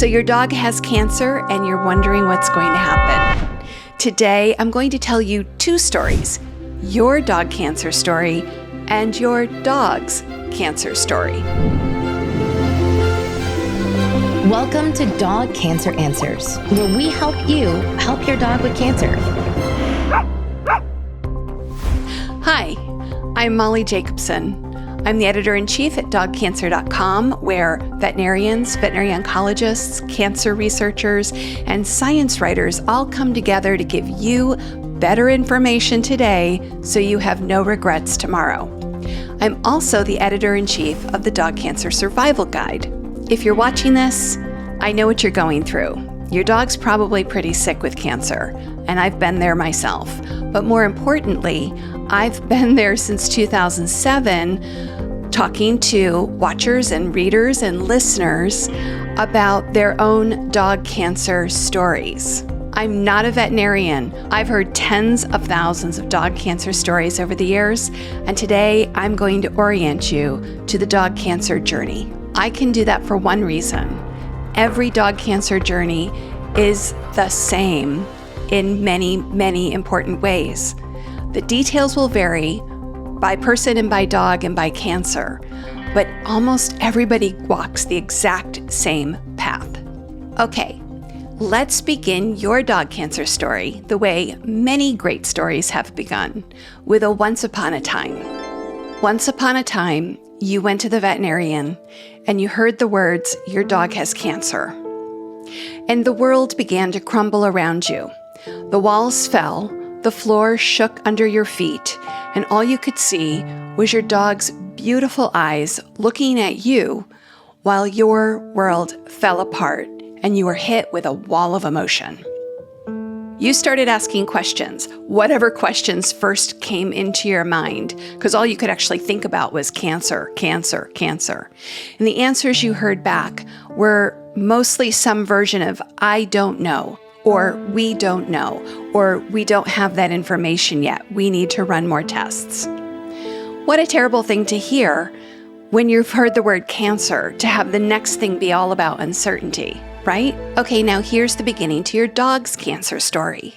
So your dog has cancer and you're wondering what's going to happen. Today, I'm going to tell you two stories, your dog cancer story and your dog's cancer story. Welcome to Dog Cancer Answers, where we help you help your dog with cancer. Hi, I'm Molly Jacobson. I'm the editor-in-chief at dogcancer.com, where veterinarians, veterinary oncologists, cancer researchers, and science writers all come together to give you better information today so you have no regrets tomorrow. I'm also the editor-in-chief of the Dog Cancer Survival Guide. If you're watching this, I know what you're going through. Your dog's probably pretty sick with cancer, and I've been there myself. But more importantly, I've been there since 2007, talking to watchers and readers and listeners about their own dog cancer stories. I'm not a veterinarian. I've heard tens of thousands of dog cancer stories over the years, and today I'm going to orient you to the dog cancer journey. I can do that for one reason. Every dog cancer journey is the same in many, many important ways. The details will vary by person and by dog and by cancer, but almost everybody walks the exact same path. Okay, let's begin your dog cancer story the way many great stories have begun, with a once upon a time. Once upon a time, you went to the veterinarian and you heard the words, "Your dog has cancer." And the world began to crumble around you. The walls fell, the floor shook under your feet, and all you could see was your dog's beautiful eyes looking at you while your world fell apart and you were hit with a wall of emotion. You started asking questions, whatever questions first came into your mind, because all you could actually think about was cancer, cancer, cancer. And the answers you heard back were mostly some version of, "I don't know," or "we don't know," or "we don't have that information yet. We need to run more tests." What a terrible thing to hear when you've heard the word cancer, to have the next thing be all about uncertainty, right? Okay, now here's the beginning to your dog's cancer story.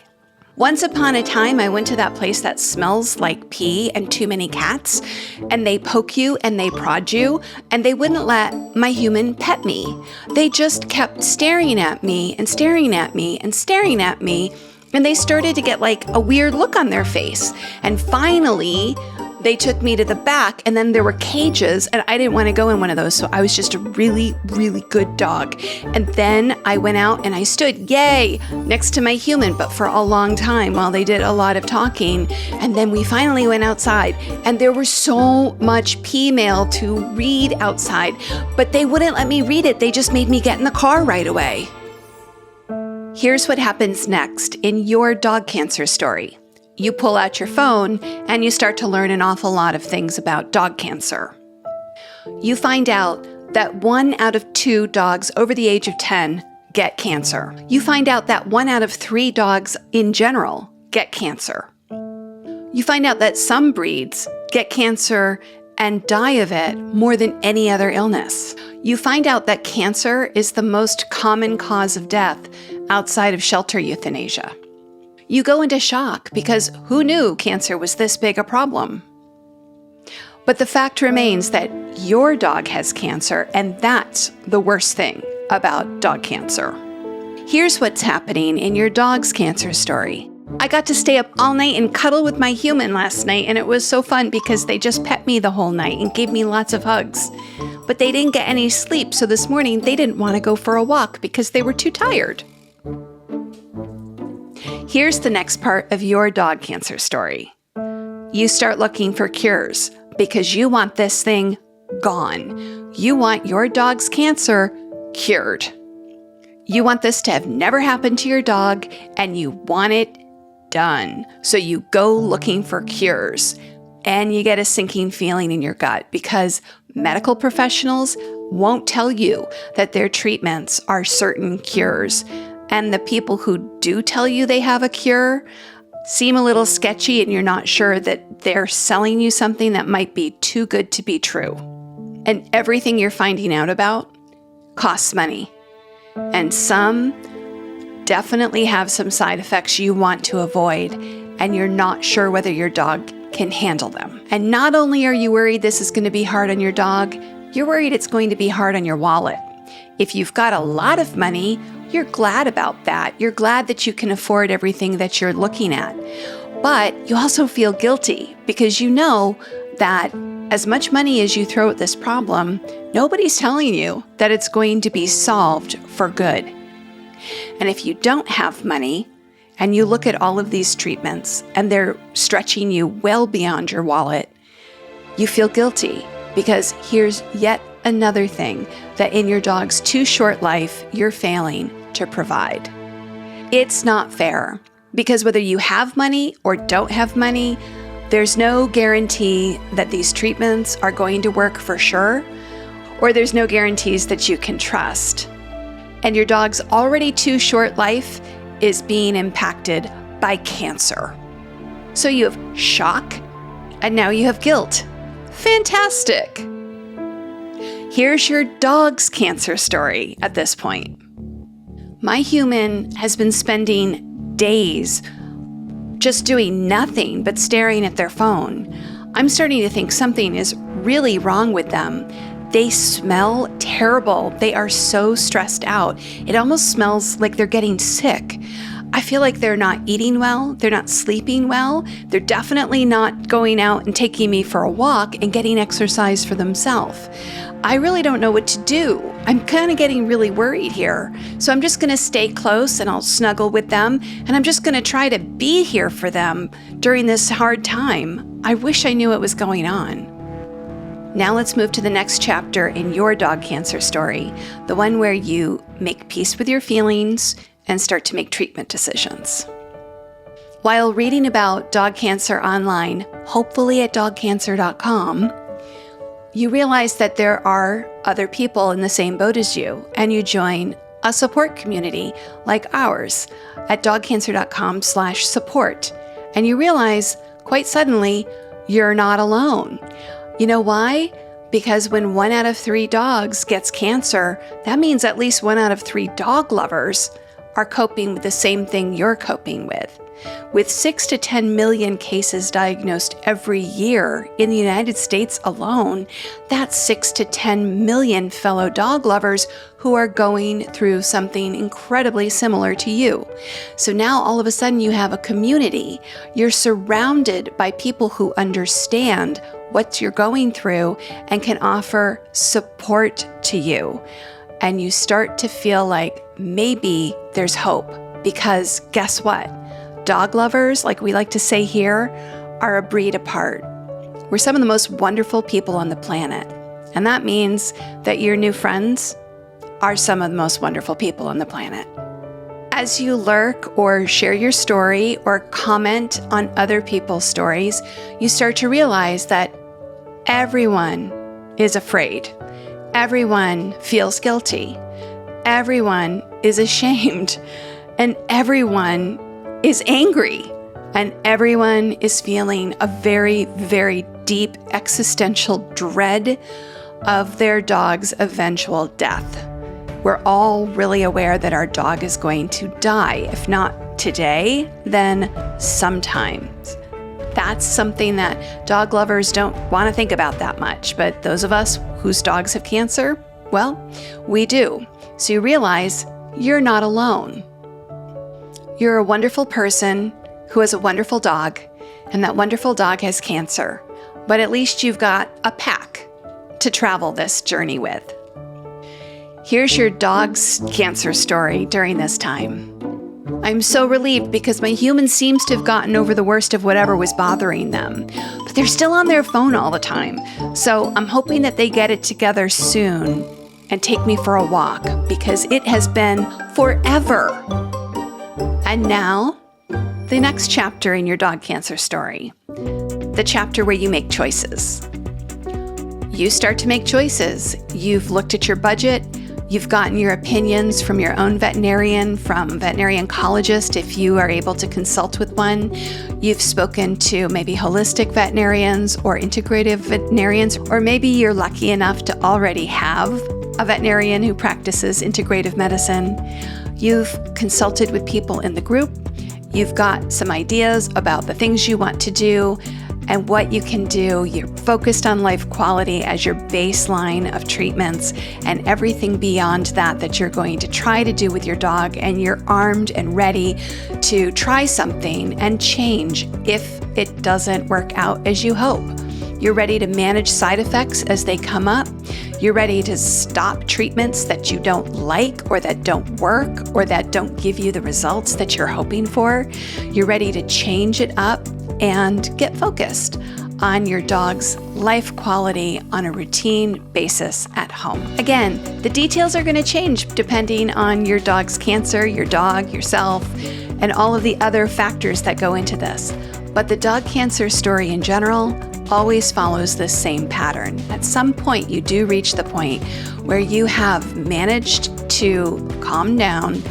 Once upon a time, I went to that place that smells like pee and too many cats, and they poke you and they prod you, and they wouldn't let my human pet me. They just kept staring at me and staring at me and staring at me, and they started to get like a weird look on their face. And finally, they took me to the back, and then there were cages, and I didn't want to go in one of those, so I was just a really, really good dog. And then I went out and I stood, yay, next to my human, but for a long time while they did a lot of talking. And then we finally went outside, and there was so much pee mail to read outside, but they wouldn't let me read it. They just made me get in the car right away. Here's what happens next in your dog cancer story. You pull out your phone and you start to learn an awful lot of things about dog cancer. You find out that 1 out of 2 dogs over the age of 10 get cancer. You find out that 1 out of 3 dogs in general get cancer. You find out that some breeds get cancer and die of it more than any other illness. You find out that cancer is the most common cause of death outside of shelter euthanasia. You go into shock because who knew cancer was this big a problem? But the fact remains that your dog has cancer, and that's the worst thing about dog cancer. Here's what's happening in your dog's cancer story. I got to stay up all night and cuddle with my human last night, and it was so fun because they just pet me the whole night and gave me lots of hugs. But they didn't get any sleep, so this morning they didn't want to go for a walk because they were too tired. Here's the next part of your dog cancer story. You start looking for cures because you want this thing gone. You want your dog's cancer cured. You want this to have never happened to your dog, and you want it done. So you go looking for cures, and you get a sinking feeling in your gut because medical professionals won't tell you that their treatments are certain cures. And the people who do tell you they have a cure seem a little sketchy, and you're not sure that they're selling you something that might be too good to be true. And everything you're finding out about costs money. and some definitely have some side effects you want to avoid, and you're not sure whether your dog can handle them. And not only are you worried this is going to be hard on your dog, you're worried it's going to be hard on your wallet. If you've got a lot of money, you're glad about that. You're glad that you can afford everything that you're looking at. But you also feel guilty because you know that as much money as you throw at this problem, nobody's telling you that it's going to be solved for good. And if you don't have money and you look at all of these treatments and they're stretching you well beyond your wallet, you feel guilty because here's yet another thing that in your dog's too short life, you're failing to provide. It's not fair because whether you have money or don't have money, there's no guarantee that these treatments are going to work for sure, or there's no guarantees that you can trust. And your dog's already too short life is being impacted by cancer. So you have shock, and now you have guilt. Fantastic! Here's your dog's cancer story at this point. My human has been spending days just doing nothing but staring at their phone. I'm starting to think something is really wrong with them. They smell terrible. They are so stressed out. It almost smells like they're getting sick. I feel like they're not eating well. They're not sleeping well. They're definitely not going out and taking me for a walk and getting exercise for themselves. I really don't know what to do. I'm kind of getting really worried here. So I'm just going to stay close and I'll snuggle with them. And I'm just going to try to be here for them during this hard time. I wish I knew what was going on. Now let's move to the next chapter in your dog cancer story, the one where you make peace with your feelings and start to make treatment decisions. While reading about dog cancer online, hopefully at dogcancer.com, you realize that there are other people in the same boat as you, and you join a support community like ours at dogcancer.com/support. And you realize quite suddenly you're not alone. You know why? Because when 1 out of 3 dogs gets cancer, that means at least 1 out of 3 dog lovers are coping with the same thing you're coping with. With 6 to 10 million cases diagnosed every year in the United States alone, that's 6 to 10 million fellow dog lovers who are going through something incredibly similar to you. So now all of a sudden you have a community. You're surrounded by people who understand what you're going through and can offer support to you. And you start to feel like maybe there's hope, because guess what? Dog lovers, like we like to say here, are a breed apart. We're some of the most wonderful people on the planet. And that means that your new friends are some of the most wonderful people on the planet. As you lurk or share your story or comment on other people's stories, you start to realize that everyone is afraid. Everyone feels guilty. Everyone is ashamed. And everyone is angry. And everyone is feeling a very, very deep existential dread of their dog's eventual death. We're all really aware that our dog is going to die. If not today, then sometime. That's something that dog lovers don't want to think about that much. But those of us whose dogs have cancer, well, we do. So you realize you're not alone. You're a wonderful person who has a wonderful dog, and that wonderful dog has cancer. But at least you've got a pack to travel this journey with. Here's your dog's cancer story during this time. I'm so relieved because my human seems to have gotten over the worst of whatever was bothering them. But they're still on their phone all the time. So I'm hoping that they get it together soon and take me for a walk, because it has been forever. And now, the next chapter in your dog cancer story. The chapter where you make choices. You start to make choices. You've looked at your budget. You've gotten your opinions from your own veterinarian, from veterinary oncologist if you are able to consult with one. You've spoken to maybe holistic veterinarians or integrative veterinarians, or maybe you're lucky enough to already have a veterinarian who practices integrative medicine. You've consulted with people in the group. You've got some ideas about the things you want to do and what you can do. You're focused on life quality as your baseline of treatments and everything beyond that you're going to try to do with your dog, and you're armed and ready to try something and change if it doesn't work out as you hope. You're ready to manage side effects as they come up. You're ready to stop treatments that you don't like or that don't work or that don't give you the results that you're hoping for. You're ready to change it up and get focused on your dog's life quality on a routine basis at home. Again, the details are going to change depending on your dog's cancer, your dog, yourself, and all of the other factors that go into this. But the dog cancer story in general always follows this same pattern. At some point, you do reach the point where you have managed to calm down,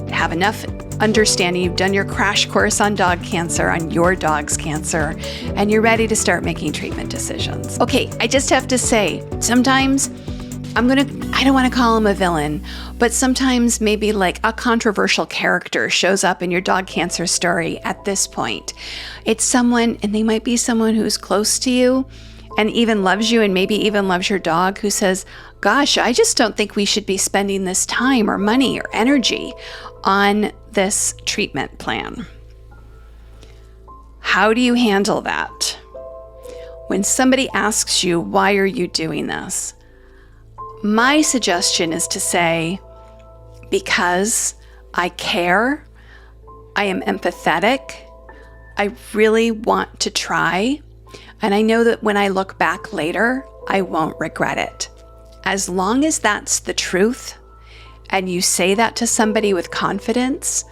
have enough understanding, you've done your crash course on dog cancer, on your dog's cancer, and you're ready to start making treatment decisions. Okay, I just have to say, sometimes I don't want to call him a villain, but sometimes maybe like a controversial character shows up in your dog cancer story at this point. It's someone, and they might be someone who's close to you and even loves you and maybe even loves your dog, who says, gosh, I just don't think we should be spending this time or money or energy on this treatment plan. How do you handle that? When somebody asks you, why are you doing this? My suggestion is to say, because I care, I am empathetic, I really want to try, and I know that when I look back later, I won't regret it. As long as that's the truth, and you say that to somebody with confidence,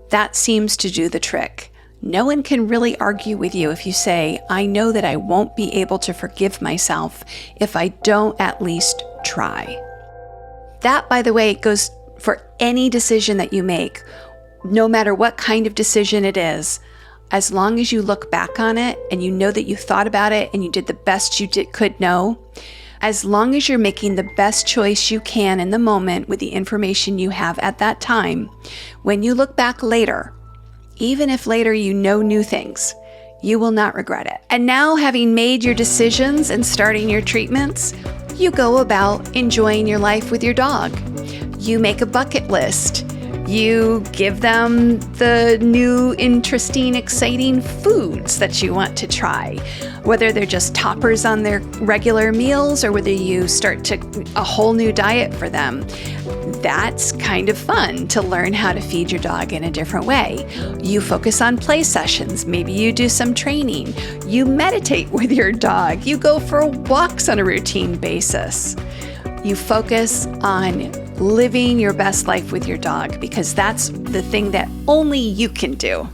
that seems to do the trick. No one can really argue with you if you say, I know that I won't be able to forgive myself if I don't at least try. That, by the way, goes for any decision that you make, no matter what kind of decision it is. As long as you look back on it and you know that you thought about it and you did the best you could know, as long as you're making the best choice you can in the moment with the information you have at that time, when you look back later, even if later you know new things, you will not regret it. And now, having made your decisions and starting your treatments, you go about enjoying your life with your dog. You make a bucket list. You give them the new, interesting, exciting foods that you want to try, whether they're just toppers on their regular meals or whether you start a whole new diet for them. That's kind of fun to learn how to feed your dog in a different way. You focus on play sessions. Maybe you do some training. You meditate with your dog. You go for walks on a routine basis. You focus on living your best life with your dog, because that's the thing that only you can do.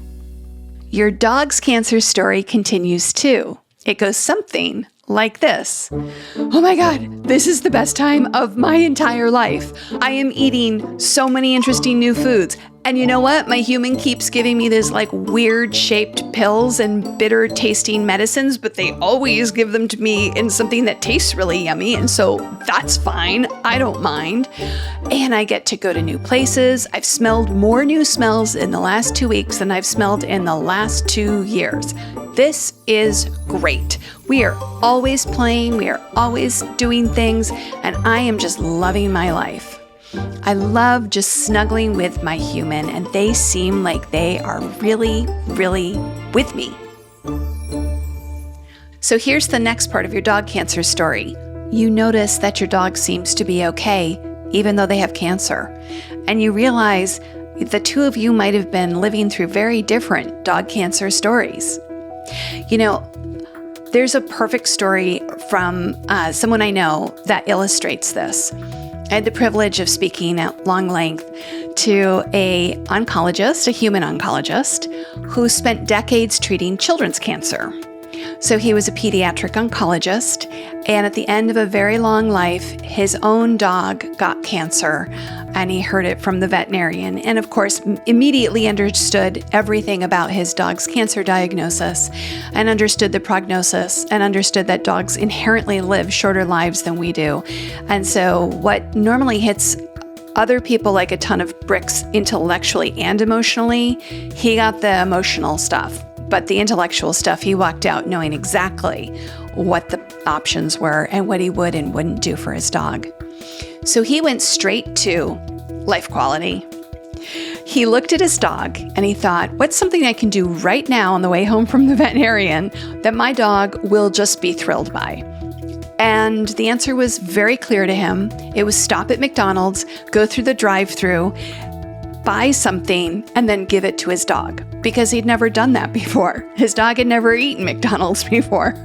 Your dog's cancer story continues too. It goes something like this. Oh my God, this is the best time of my entire life. I am eating so many interesting new foods. And you know what? My human keeps giving me these like weird shaped pills and bitter tasting medicines, but they always give them to me in something that tastes really yummy. And so that's fine. I don't mind. And I get to go to new places. I've smelled more new smells in the last 2 weeks than I've smelled in the last 2 years. This is great. We are always playing. We are always doing things. And I am just loving my life. I love just snuggling with my human, and they seem like they are really, really with me. So here's the next part of your dog cancer story. You notice that your dog seems to be okay, even though they have cancer. And you realize the two of you might have been living through very different dog cancer stories. You know, there's a perfect story from someone I know that illustrates this. I had the privilege of speaking at long length to an oncologist, a human oncologist, who spent decades treating children's cancer. So he was a pediatric oncologist, And at the end of a very long life, his own dog got cancer, and he heard it from the veterinarian. And of course, immediately understood everything about his dog's cancer diagnosis, and understood the prognosis, and understood that dogs inherently live shorter lives than we do. And so what normally hits other people like a ton of bricks intellectually and emotionally, he got the emotional stuff. But the intellectual stuff, he walked out knowing exactly what the options were and what he would and wouldn't do for his dog. So he went straight to life quality. He looked at his dog and he thought, what's something I can do right now on the way home from the veterinarian that my dog will just be thrilled by? And the answer was very clear to him. It was stop at McDonald's, go through the drive-thru, buy something, and then give it to his dog, because he'd never done that before. His dog had never eaten McDonald's before.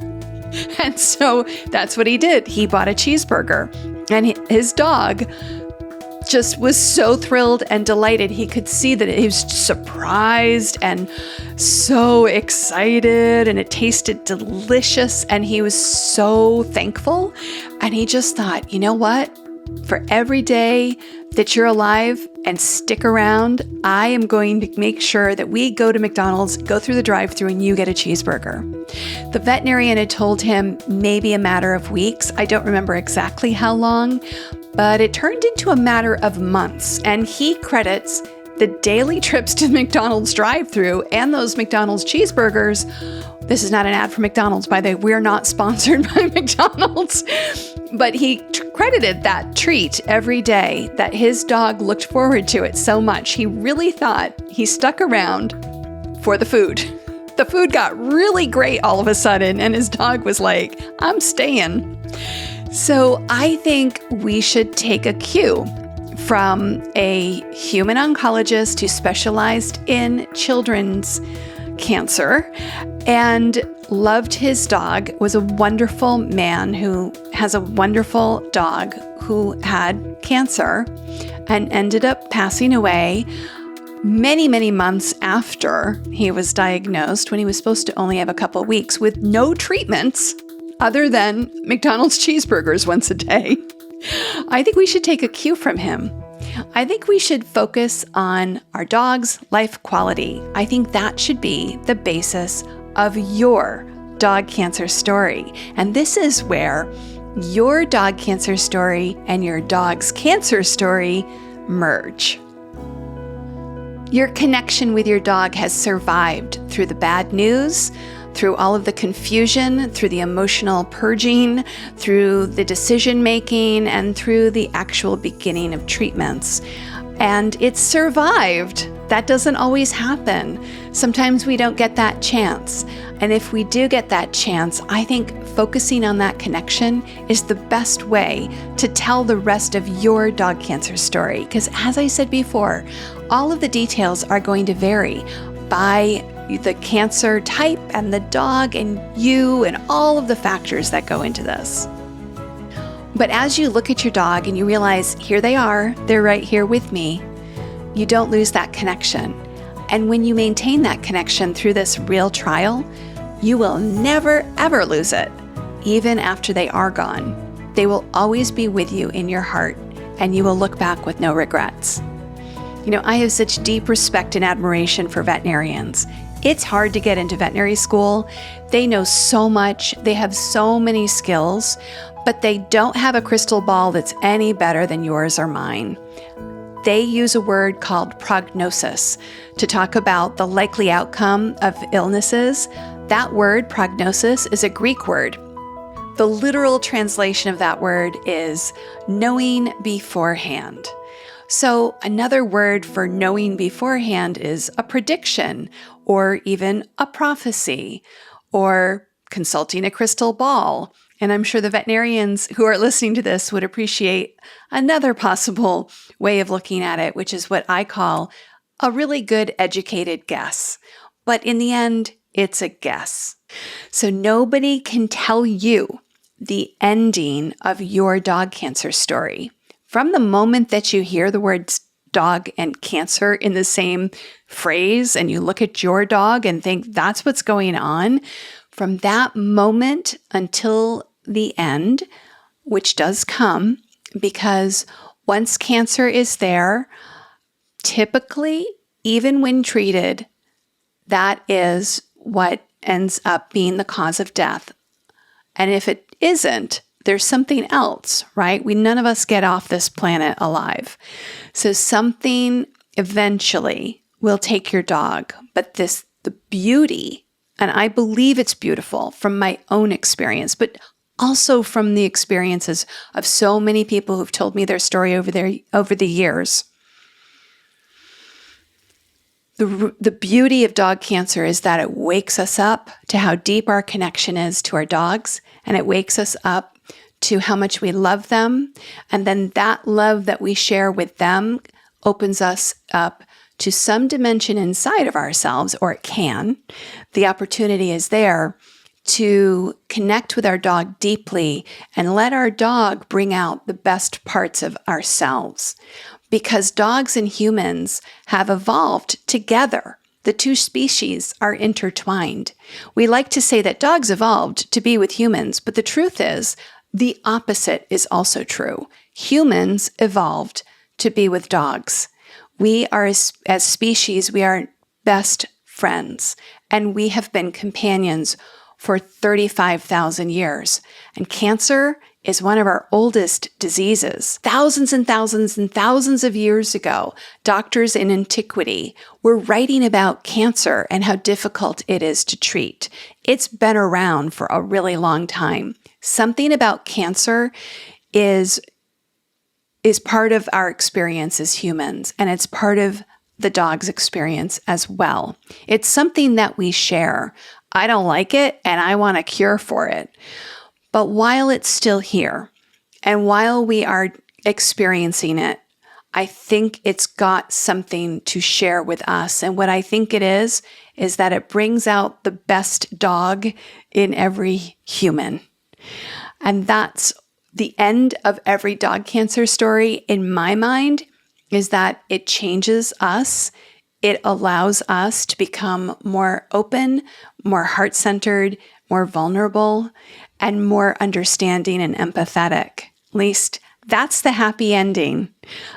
And so that's what he did. He bought a cheeseburger, and his dog just was so thrilled and delighted. He could see that he was surprised and so excited, and it tasted delicious, and he was so thankful. And he just thought, you know what? For every day that you're alive and stick around, I am going to make sure that we go to McDonald's, go through the drive-thru, and you get a cheeseburger. The veterinarian had told him maybe a matter of weeks. I don't remember exactly how long, but it turned into a matter of months. And he credits the daily trips to the McDonald's drive-thru and those McDonald's cheeseburgers. This is not an ad for McDonald's, by the way. We're not sponsored by McDonald's. But he credited that treat every day, that his dog looked forward to it so much. He really thought he stuck around for the food. The food got really great all of a sudden, and his dog was like, I'm staying. So I think we should take a cue from a human oncologist who specialized in children's cancer and loved his dog, was a wonderful man who has a wonderful dog who had cancer and ended up passing away many, many months after he was diagnosed, when he was supposed to only have a couple weeks, with no treatments other than McDonald's cheeseburgers once a day. I think we should take a cue from him. I think we should focus on our dog's life quality. I think that should be the basis of your dog cancer story. And this is where your dog cancer story and your dog's cancer story merge. Your connection with your dog has survived through the bad news, through all of the confusion, through the emotional purging, through the decision making, and through the actual beginning of treatments. And it's survived. That doesn't always happen. Sometimes we don't get that chance. And if we do get that chance, I think focusing on that connection is the best way to tell the rest of your dog cancer story. Because as I said before, all of the details are going to vary by the cancer type and the dog and you and all of the factors that go into this. But as you look at your dog and you realize, here they are, they're right here with me, you don't lose that connection. And when you maintain that connection through this real trial, you will never, ever lose it, even after they are gone. They will always be with you in your heart, and you will look back with no regrets. You know, I have such deep respect and admiration for veterinarians. It's hard to get into veterinary school. They know so much. They have so many skills, but they don't have a crystal ball that's any better than yours or mine. They use a word called prognosis to talk about the likely outcome of illnesses. That word, prognosis, is a Greek word. The literal translation of that word is knowing beforehand. So another word for knowing beforehand is a prediction, or even a prophecy, or consulting a crystal ball. And I'm sure the veterinarians who are listening to this would appreciate another possible way of looking at it, which is what I call a really good educated guess. But in the end, it's a guess. So nobody can tell you the ending of your dog cancer story. From the moment that you hear the words dog and cancer in the same phrase, and you look at your dog and think that's what's going on, from that moment until the end, which does come, because once cancer is there, typically, even when treated, that is what ends up being the cause of death. And if it isn't, there's something else, right? None of us get off this planet alive. So something eventually will take your dog. But the beauty, and I believe it's beautiful from my own experience, but also from the experiences of so many people who've told me their story over the years. The beauty of dog cancer is that it wakes us up to how deep our connection is to our dogs, and it wakes us up to how much we love them. And then that love that we share with them opens us up to some dimension inside of ourselves, or it can. The opportunity is there to connect with our dog deeply and let our dog bring out the best parts of ourselves. Because dogs and humans have evolved together. The two species are intertwined. We like to say that dogs evolved to be with humans, but the truth is, the opposite is also true. Humans evolved to be with dogs. We are, as species, we are best friends, and we have been companions for 35,000 years. And cancer is one of our oldest diseases. Thousands and thousands and thousands of years ago, doctors in antiquity were writing about cancer and how difficult it is to treat. It's been around for a really long time. Something about cancer is part of our experience as humans, and it's part of the dog's experience as well. It's something that we share. I don't like it, and I want a cure for it. But while it's still here, and while we are experiencing it, I think it's got something to share with us. And what I think it is that it brings out the best dog in every human. And that's the end of every dog cancer story, in my mind, is that it changes us. It allows us to become more open, more heart-centered, more vulnerable, and more understanding and empathetic. At least that's the happy ending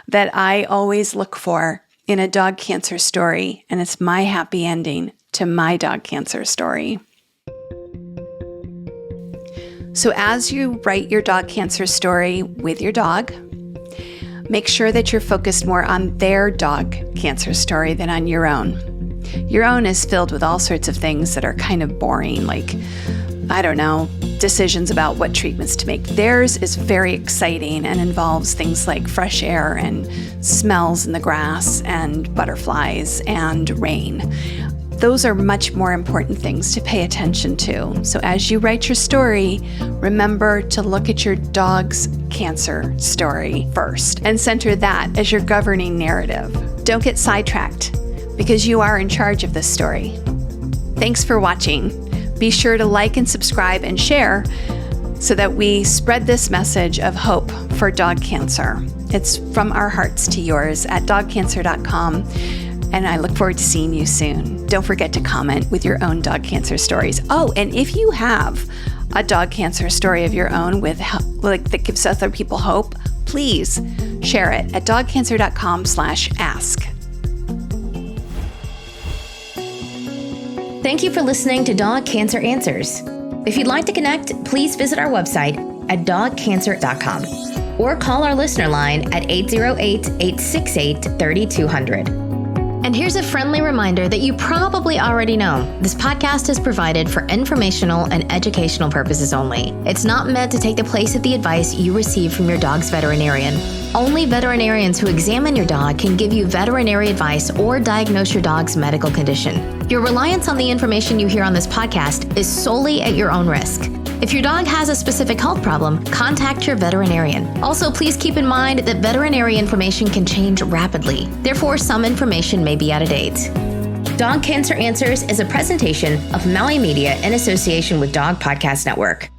that I always look for in a dog cancer story, and it's my happy ending to my dog cancer story. So as you write your dog cancer story with your dog, make sure that you're focused more on their dog cancer story than on your own. Your own is filled with all sorts of things that are kind of boring, like, I don't know, decisions about what treatments to make. Theirs is very exciting and involves things like fresh air and smells in the grass and butterflies and rain. Those are much more important things to pay attention to. So as you write your story, remember to look at your dog's cancer story first and center that as your governing narrative. Don't get sidetracked, because you are in charge of this story. Thanks for watching. Be sure to like and subscribe and share so that we spread this message of hope for dog cancer. It's from our hearts to yours at dogcancer.com, and I look forward to seeing you soon. Don't forget to comment with your own dog cancer stories. Oh, and if you have a dog cancer story of your own that gives other people hope, please share it at dogcancer.com/ask. Thank you for listening to Dog Cancer Answers. If you'd like to connect, please visit our website at dogcancer.com or call our listener line at 808-868-3200. And here's a friendly reminder that you probably already know. This podcast is provided for informational and educational purposes only. It's not meant to take the place of the advice you receive from your dog's veterinarian. Only veterinarians who examine your dog can give you veterinary advice or diagnose your dog's medical condition. Your reliance on the information you hear on this podcast is solely at your own risk. If your dog has a specific health problem, contact your veterinarian. Also, please keep in mind that veterinary information can change rapidly. Therefore, some information may be out of date. Dog Cancer Answers is a presentation of Maui Media in association with Dog Podcast Network.